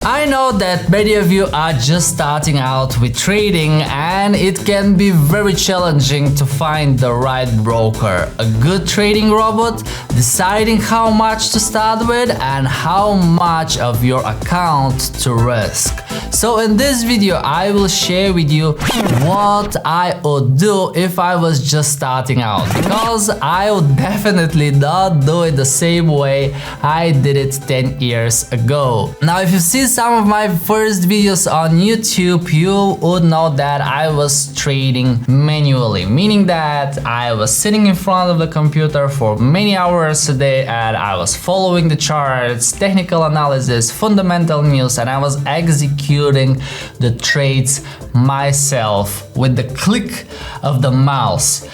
I know that many of you are just starting out with trading and it can be very challenging to find the right broker, a good trading robot, deciding how much to start with and how much of your account to risk. So in this video I will share with you what I would do if I was just starting out, because I would definitely not do it the same way I did it 10 years ago. Now if you see some of my first videos on YouTube, you would know that I was trading manually, meaning that I was sitting in front of the computer for many hours a day and I was following the charts, technical analysis, fundamental news, and I was executing the trades myself with the click of the mouse.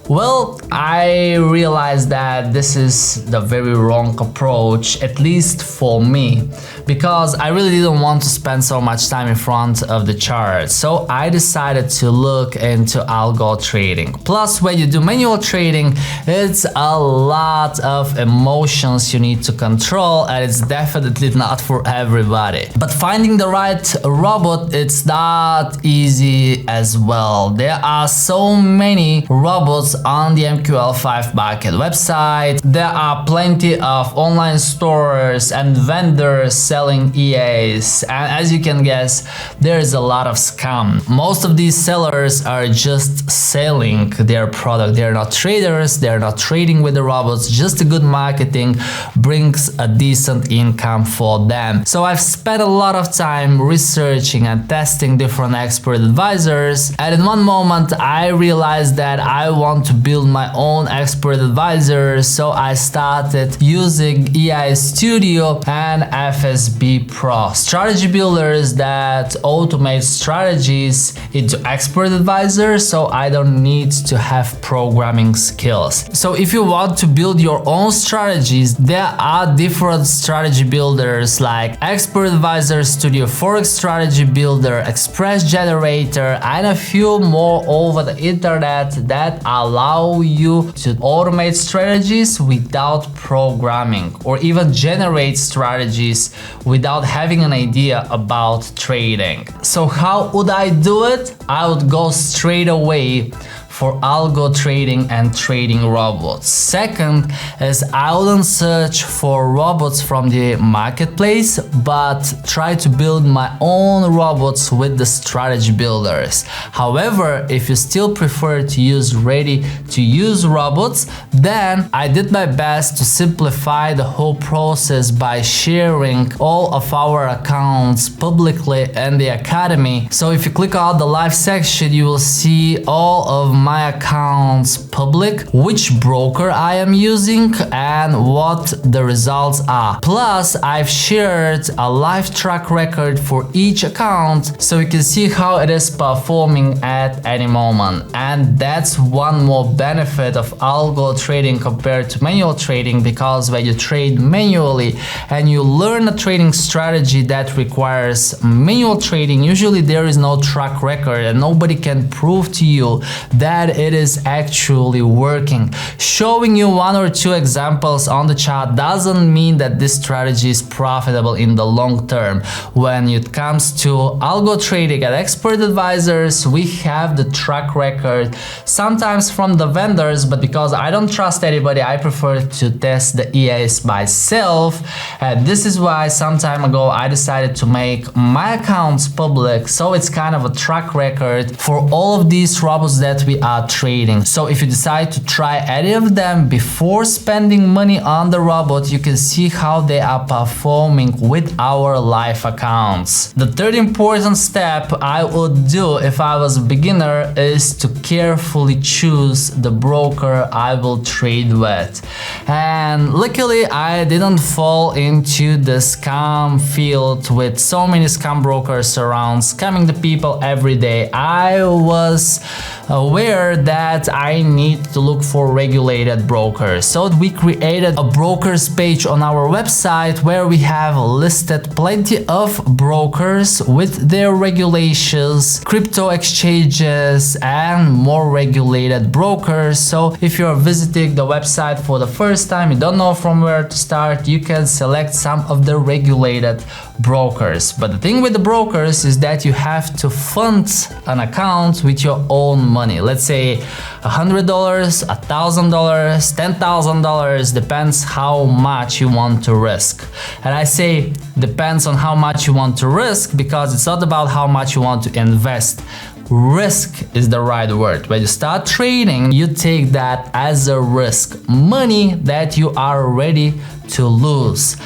Well, I realized that this is the very wrong approach, at least for me, because I really didn't want to spend so much time in front of the chart. So I decided to look into algo trading. Plus, when you do manual trading, it's a lot of emotions you need to control, and it's definitely not for everybody. But finding the right robot, it's not easy as well. There are so many robots on the MQL5 Bucket website. There are plenty of online stores and vendors selling EAs, and as you can guess, there is a lot of scam. Most of these sellers are just selling their product. They're not traders, they're not trading with the robots. Just a good marketing brings a decent income for them. So I've spent a lot of time researching and testing different expert advisors, and in one moment I realized that I want to build my own expert advisor, so I started using EI Studio and FSB Pro, strategy builders that automate strategies into expert advisors, so I don't need to have programming skills. So if you want to build your own strategies, there are different strategy builders like Expert Advisor Studio, Forex Strategy Builder, Express Generator, and a few more over the internet that allow you to automate strategies without programming, or even generate strategies without having an idea about trading. So how would I do it? I would go straight away for algo trading and trading robots. Second is I wouldn't search for robots from the marketplace, but try to build my own robots with the strategy builders. However, if you still prefer to use ready-to-use robots, then I did my best to simplify the whole process by sharing all of our accounts publicly in the academy. So if you click on the live section, you will see all of my accounts public, which broker I am using, and what the results are. Plus, I've shared a live track record for each account, so you can see how it is performing at any moment. And that's one more benefit of algo trading compared to manual trading, because when you trade manually and you learn a trading strategy that requires manual trading, usually there is no track record and nobody can prove to you that it is actually working. Showing you one or two examples on the chart doesn't mean that this strategy is profitable in the long term. When it comes to algo trading and expert advisors, we have the track record, sometimes from the vendors, but because I don't trust anybody, I prefer to test the EAs myself. And this is why some time ago I decided to make my accounts public, so it's kind of a track record for all of these robots that we are trading. So if you decide to try any of them before spending money on the robot, you can see how they are performing with our live accounts. The third important step I would do if I was a beginner is to carefully choose the broker I will trade with. And luckily I didn't fall into the scam field with so many scam brokers around scamming the people every day. I was aware that I need to look for regulated brokers. So we created a brokers page on our website where we have listed plenty of brokers with their regulations, crypto exchanges, and more regulated brokers. So if you're visiting the website for the first time, you don't know from where to start, you can select some of the regulated brokers. But the thing with the brokers is that you have to fund an account with your own money. Let's say $100, $1,000, $10,000, depends how much you want to risk. And I say depends on how much you want to risk because it's not about how much you want to invest. Risk is the right word. When you start trading, you take that as a risk, money that you are ready to lose.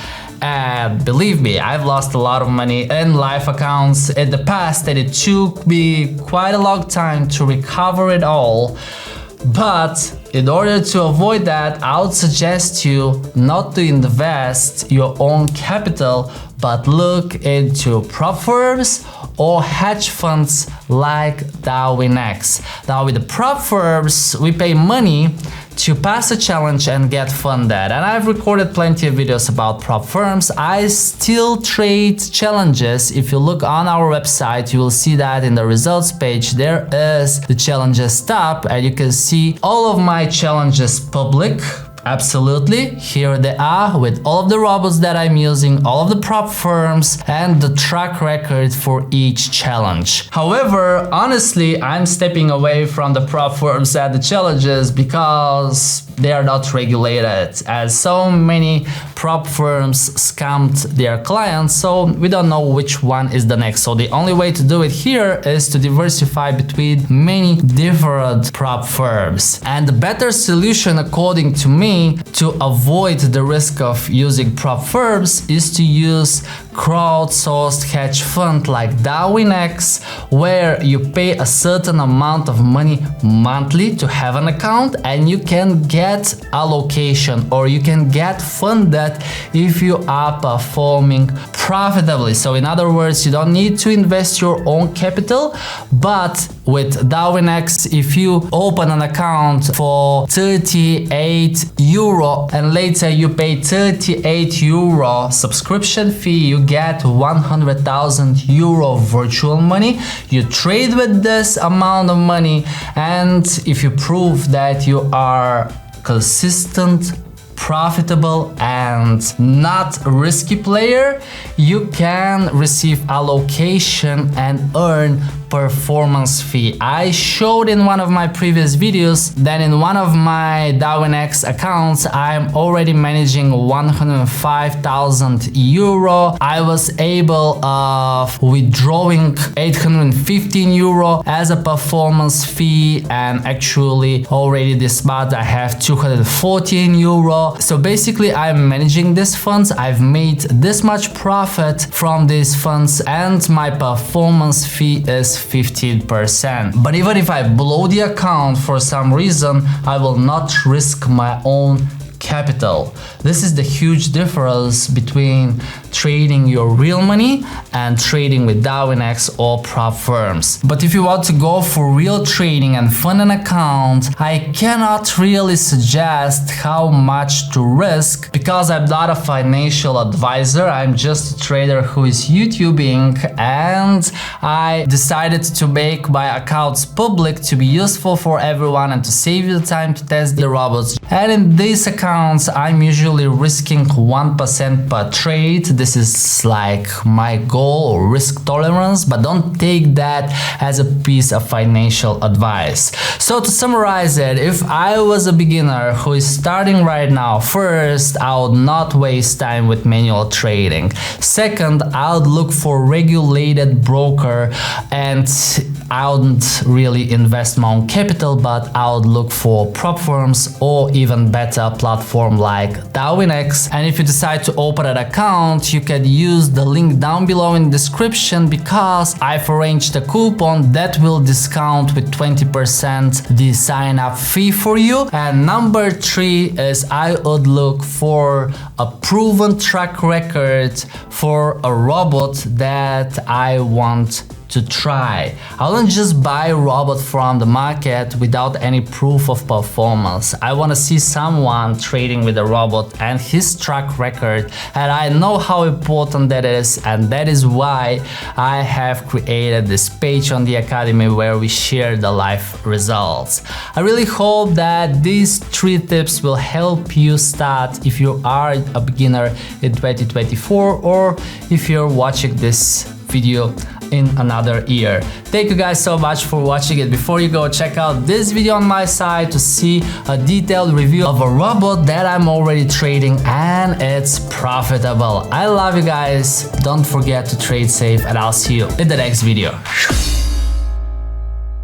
And believe me, I've lost a lot of money in live accounts in the past, and it took me quite a long time to recover it all. But in order to avoid that, I would suggest you not to invest your own capital, but look into prop firms or hedge funds like DAWINX. Now with the prop firms, we pay money to pass a challenge and get funded. And I've recorded plenty of videos about prop firms. I still trade challenges. If you look on our website, you will see that in the results page, there is the challenges tab, and you can see all of my challenges public. Absolutely, here they are with all of the robots that I'm using, all of the prop firms, and the track record for each challenge. However, honestly, I'm stepping away from the prop firms and the challenges because they are not regulated, as so many prop firms scammed their clients, so we don't know which one is the next. So the only way to do it here is to diversify between many different prop firms. And the better solution, according to me, to avoid the risk of using prop firms is to use crowdsourced hedge fund like DAWINX, where you pay a certain amount of money monthly to have an account, and you can get allocation or you can get funded if you are performing profitably. So in other words, you don't need to invest your own capital, but with DAWINX, if you open an account for 38 euro and later you pay 38 euro subscription fee, you get 100,000 euro virtual money. You trade with this amount of money, and if you prove that you are consistent, profitable, and not a risky player, you can receive allocation and earn performance fee. I showed in one of my previous videos that in one of my DAWINX accounts I'm already managing 105,000 euro. I was able of withdrawing 815 euro as a performance fee, and actually already this month I have 214 euro. So basically I'm managing these funds. I've made this much profit from these funds, and my performance fee is 15%. But even if I blow the account for some reason, I will not risk my own capital. This is the huge difference between trading your real money and trading with DAWINX or prop firms. But if you want to go for real trading and fund an account, I cannot really suggest how much to risk because I'm not a financial advisor. I'm just a trader who is YouTubing, and I decided to make my accounts public to be useful for everyone and to save you the time to test the robots. And in these accounts, I'm usually risking 1% per trade. This is like my goal or risk tolerance, but don't take that as a piece of financial advice. So to summarize it, if I was a beginner who is starting right now, first, I would not waste time with manual trading. Second, I would look for regulated broker, and I wouldn't really invest my own capital, but I would look for prop firms or even better platform like DAWINX. And if you decide to open an account, you can use the link down below in the description because I've arranged a coupon that will discount with 20% the sign up fee for you. And number 3 is I would look for a proven track record for a robot that I want to try. I wouldn't just buy a robot from the market without any proof of performance. I want to see someone trading with a robot and his track record, and I know how important that is, and that is why I have created this page on the Academy where we share the live results. I really hope that these 3 tips will help you start if you are a beginner in 2024 or if you're watching this video in another year. Thank you guys so much for watching it. Before you go, check out this video on my side to see a detailed review of a robot that I'm already trading, and it's profitable. I love you guys. Don't forget to trade safe, and I'll see you in the next video.